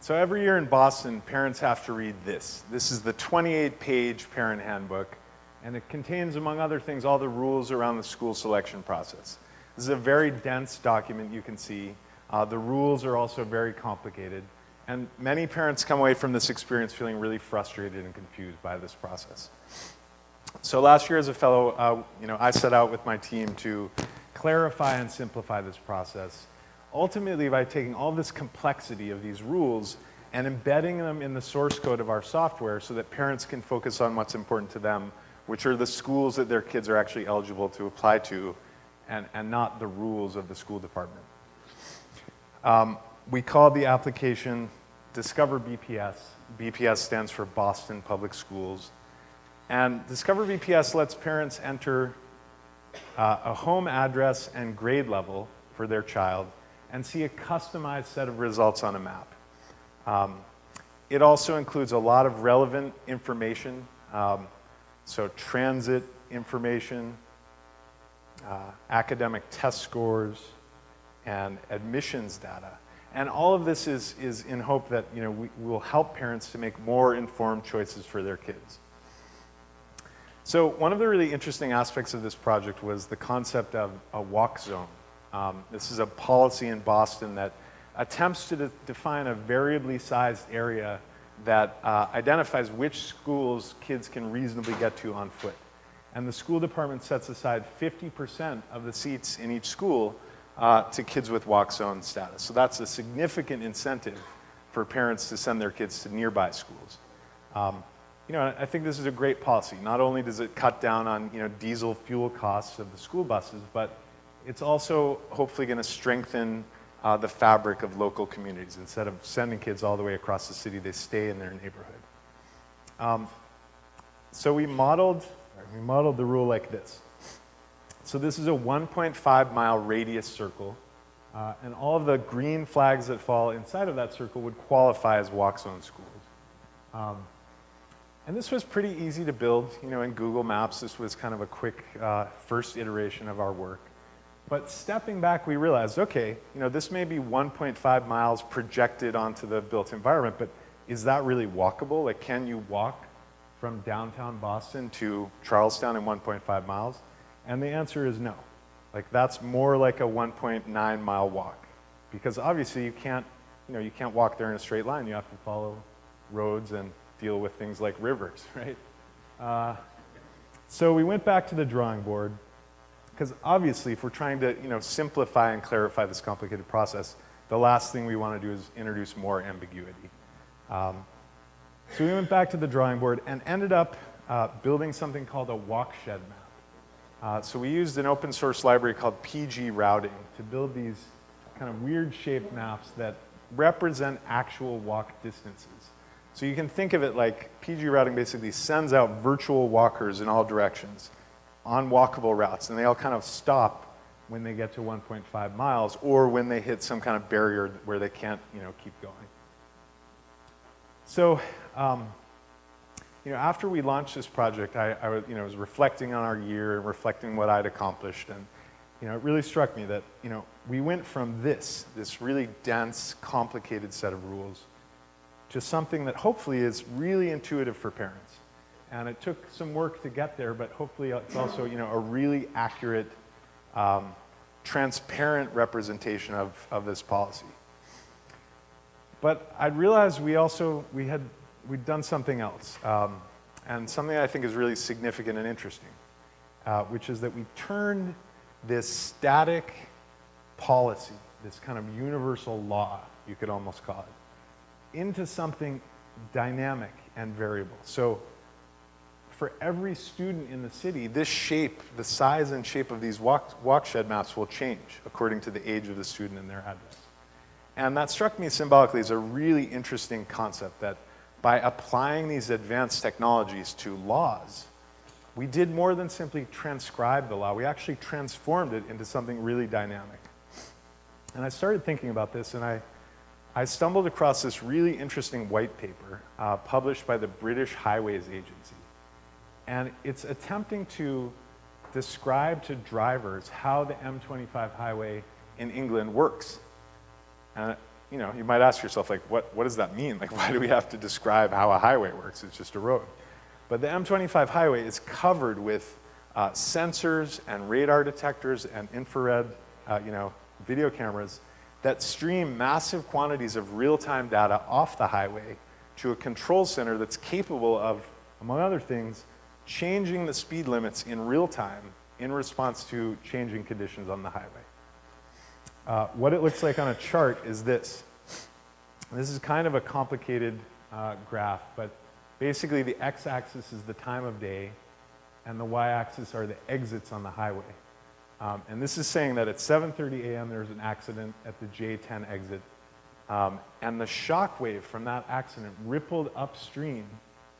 So every year in Boston, parents have to read this. This is the 28-page parent handbook, and it contains, among other things, all the rules around the school selection process. This is a very dense document, you can see. The rules are also very complicated, and many parents come away from this experience feeling really frustrated and confused by this process. So last year as a fellow, I set out with my team to clarify and simplify this process, ultimately by taking all this complexity of these rules and embedding them in the source code of our software so that parents can focus on what's important to them, which are the schools that their kids are actually eligible to apply to, and not the rules of the school department. We called the application Discoverbps. BPS stands for Boston Public Schools. And Discoverbps lets parents enter a home address and grade level for their child and see a customized set of results on a map. It also includes a lot of relevant information, so transit information, academic test scores, and admissions data. And all of this is in hope that we will help parents to make more informed choices for their kids. So one of the really interesting aspects of this project was the concept of a walk zone. This is a policy in Boston that attempts to define a variably sized area that identifies which schools kids can reasonably get to on foot. And the school department sets aside 50% of the seats in each school to kids with walk zone status. So that's a significant incentive for parents to send their kids to nearby schools. I think this is a great policy. Not only does it cut down on diesel fuel costs of the school buses, but it's also hopefully going to strengthen the fabric of local communities. Instead of sending kids all the way across the city, they stay in their neighborhood. So we modeled the rule like this. So this is a 1.5-mile radius circle, and all of the green flags that fall inside of that circle would qualify as walk zone schools. And this was pretty easy to build. In Google Maps, this was kind of a quick first iteration of our work. But stepping back, we realized, okay, this may be 1.5 miles projected onto the built environment, but is that really walkable? Like, can you walk from downtown Boston to Charlestown in 1.5 miles? And the answer is no. Like, that's more like a 1.9 mile walk, because obviously you can't walk there in a straight line. You have to follow roads and deal with things like rivers, right? So we went back to the drawing board, because obviously if we're trying to simplify and clarify this complicated process, the last thing we want to do is introduce more ambiguity. So we went back to the drawing board and ended up building something called a Walkshed Map. So we used an open source library called PG Routing to build these kind of weird shaped maps that represent actual walk distances. So you can think of it like PG Routing basically sends out virtual walkers in all directions on walkable routes, and they all kind of stop when they get to 1.5 miles or when they hit some kind of barrier where they can't keep going. So after we launched this project, I was reflecting on our year and reflecting what I'd accomplished, and it really struck me that we went from this really dense, complicated set of rules to something that hopefully is really intuitive for parents. And it took some work to get there, but hopefully it's also a really accurate, transparent representation of this policy. But I realized we'd done something else, and something I think is really significant and interesting, which is that we turned this static policy, this kind of universal law, you could almost call it, into something dynamic and variable. So for every student in the city, this shape, the size and shape of these Walkshed maps will change according to the age of the student and their address. And that struck me symbolically as a really interesting concept, that by applying these advanced technologies to laws, we did more than simply transcribe the law. We actually transformed it into something really dynamic. And I started thinking about this, and I stumbled across this really interesting white paper published by the British Highways Agency. And it's attempting to describe to drivers how the M25 highway in England works. you know, you might ask yourself, like, what does that mean? Like, why do we have to describe how a highway works? It's just a road. But the M25 highway is covered with sensors and radar detectors and infrared, you know, video cameras that stream massive quantities of real-time data off the highway to a control center that's capable of, among other things, changing the speed limits in real time in response to changing conditions on the highway. What it looks like on a chart is this. This is kind of a complicated graph, but basically the x-axis is the time of day, and the y-axis are the exits on the highway. And this is saying that at 7:30 a.m. there was an accident at the J10 exit, and the shock wave from that accident rippled upstream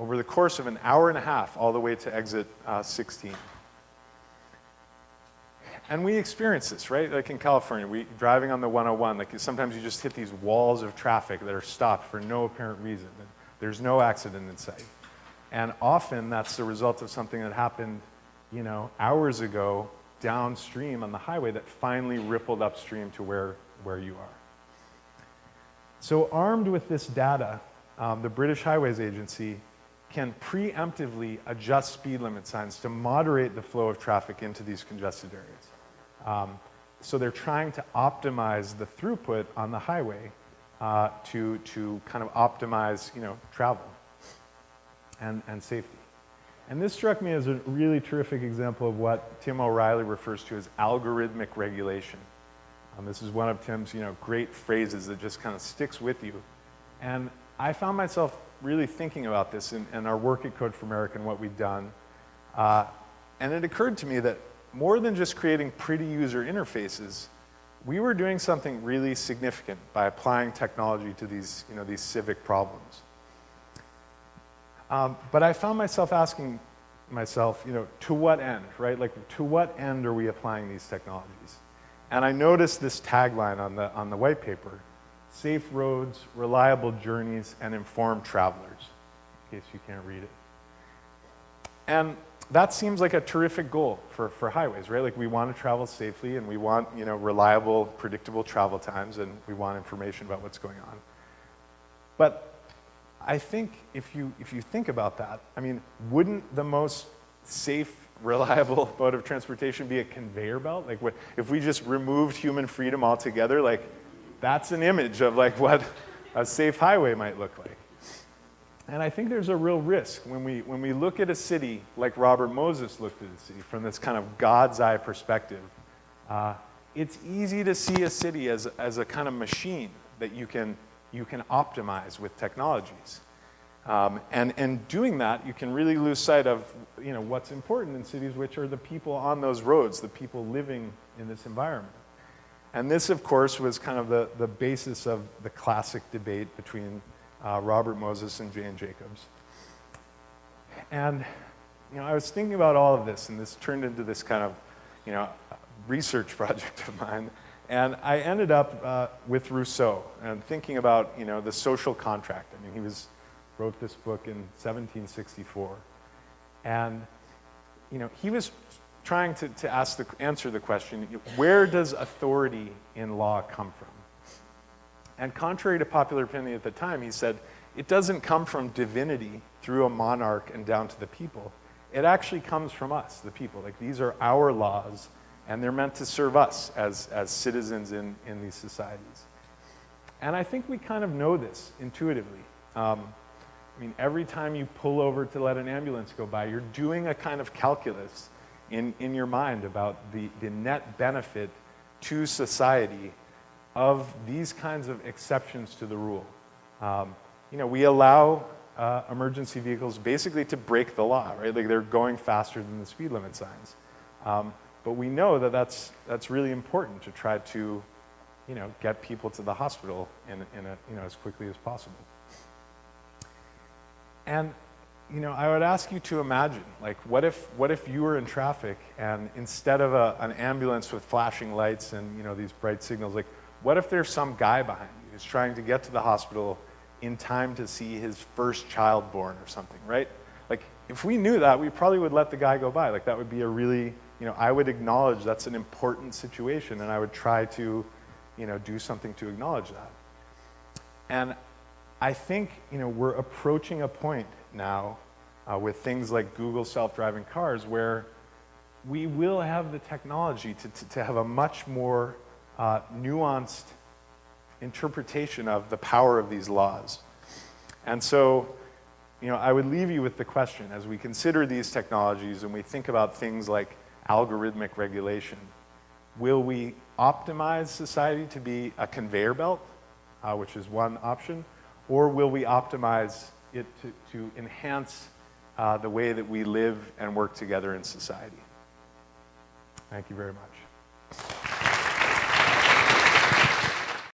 over the course of an hour and a half all the way to exit 16. And we experience this, right? Like in California, driving on the 101, like sometimes you just hit these walls of traffic that are stopped for no apparent reason. There's no accident in sight. And often that's the result of something that happened, you know, hours ago downstream on the highway that finally rippled upstream to where you are. So armed with this data, the British Highways Agency can preemptively adjust speed limit signs to moderate the flow of traffic into these congested areas. So they're trying to optimize the throughput on the highway to kind of optimize, you know, travel and safety. And this struck me as a really terrific example of what Tim O'Reilly refers to as algorithmic regulation. This is one of Tim's, you know, great phrases that just kind of sticks with you. And I found myself really thinking about this in our work at Code for America and what we've done. And it occurred to me that more than just creating pretty user interfaces, we were doing something really significant by applying technology to these, you know, these civic problems. But I found myself asking myself, you know, to what end, right? Like, to what end are we applying these technologies? And I noticed this tagline on the white paper: safe roads, reliable journeys, and informed travelers, in case you can't read it. And that seems like a terrific goal for highways, right? Like, we want to travel safely, and we want, you know, reliable, predictable travel times, and we want information about what's going on. But I think if you think about that, I mean, wouldn't the most safe, reliable mode of transportation be a conveyor belt? Like, if we just removed human freedom altogether, like, that's an image of like what a safe highway might look like. And I think there's a real risk when we look at a city like Robert Moses looked at a city from this kind of God's eye perspective. It's easy to see a city as a kind of machine that you can optimize with technologies. And doing that, you can really lose sight of, you know, what's important in cities, which are the people on those roads, the people living in this environment. And this, of course, was kind of the basis of the classic debate between Robert Moses and Jane Jacobs. And, you know, I was thinking about all of this, and this turned into this kind of, you know, research project of mine. And I ended up with Rousseau and thinking about, you know, the social contract. I mean, he wrote this book in 1764. And, you know, he was trying to answer the question, where does authority in law come from? And contrary to popular opinion at the time, he said, it doesn't come from divinity through a monarch and down to the people. It actually comes from us, the people. Like, these are our laws, and they're meant to serve us as citizens in these societies. And I think we kind of know this intuitively. I mean, every time you pull over to let an ambulance go by, you're doing a kind of calculus in your mind about the net benefit to society of these kinds of exceptions to the rule. You know, we allow emergency vehicles basically to break the law, right? Like, they're going faster than the speed limit signs. But we know that that's really important to try to, you know, get people to the hospital in you know, as quickly as possible. And, you know, I would ask you to imagine, like, what if you were in traffic and instead of an ambulance with flashing lights and, you know, these bright signals, like, what if there's some guy behind you who's trying to get to the hospital in time to see his first child born or something, right? Like, if we knew that, we probably would let the guy go by. Like, that would be a really, you know, I would acknowledge that's an important situation, and I would try to, you know, do something to acknowledge that. And I think, we're approaching a point now with things like Google self-driving cars where we will have the technology to have a much more nuanced interpretation of the power of these laws. And so, I would leave you with the question, as we consider these technologies and we think about things like algorithmic regulation, will we optimize society to be a conveyor belt, which is one option, or will we optimize it to enhance the way that we live and work together in society? Thank you very much.